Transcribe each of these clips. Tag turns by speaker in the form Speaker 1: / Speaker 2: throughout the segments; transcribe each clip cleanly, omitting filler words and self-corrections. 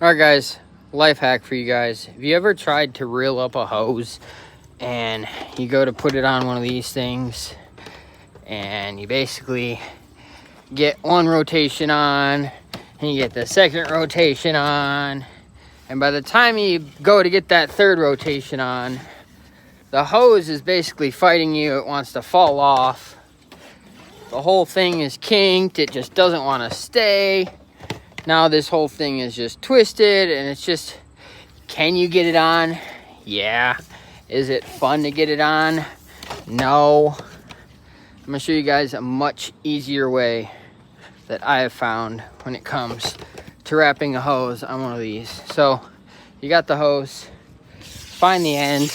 Speaker 1: Alright guys, life hack for you guys. Have you ever tried to reel up a hose and you go to put it on one of these things and you basically get one rotation on and you get the second rotation on, and by the time you go to get that third rotation on, the hose is basically fighting you. It wants to fall off. The whole thing is kinked. It just doesn't want to stay. Now this whole thing is just twisted, and it's just, can you get it on? Yeah. Is it fun to get it on? No. I'm gonna show you guys a much easier way that I have found when it comes to wrapping a hose on one of these. So you got the hose, find the end,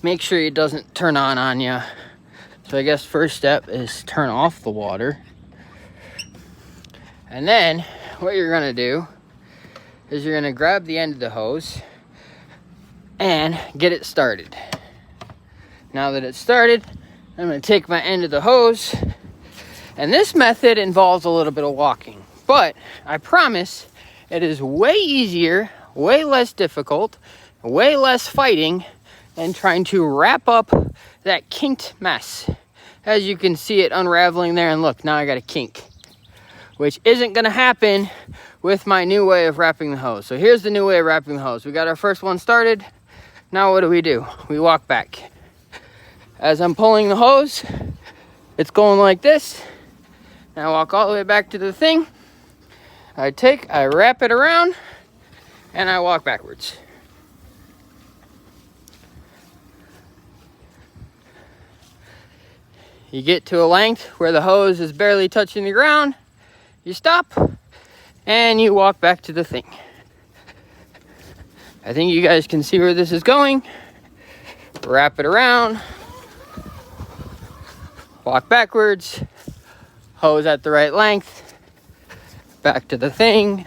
Speaker 1: make sure it doesn't turn on you. So I guess first step is turn off the water. And then what you're gonna do is you're gonna grab the end of the hose and get it started. Now that it's started, I'm gonna take my end of the hose, and this method involves a little bit of walking, but I promise it is way easier, way less difficult, way less fighting than trying to wrap up that kinked mess. As you can see it unraveling there, and look, now I got a kink, which isn't gonna happen with my new way of wrapping the hose. So here's the new way of wrapping the hose. We got our first one started. Now what do? We walk back. As I'm pulling the hose, it's going like this. Now I walk all the way back to the thing. I wrap it around, and I walk backwards. You get to a length where the hose is barely touching the ground. You stop, and you walk back to the thing. I think you guys can see where this is going. Wrap it around, walk backwards, hose at the right length, back to the thing,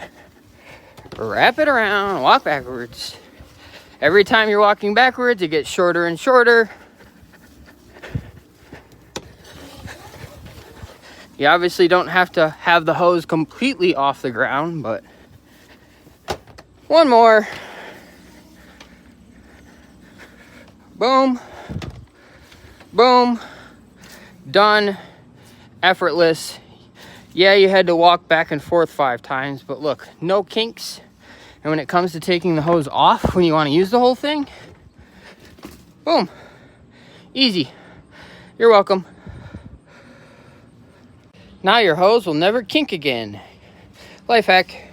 Speaker 1: wrap it around, walk backwards. Every time you're walking backwards, it gets shorter and shorter. You obviously don't have to have the hose completely off the ground, but one more. Boom. Boom. Done. Effortless. Yeah, you had to walk back and forth 5 times, but look, no kinks. And when it comes to taking the hose off, when you want to use the whole thing, boom. Easy. You're welcome. Now your hose will never kink again. Life hack.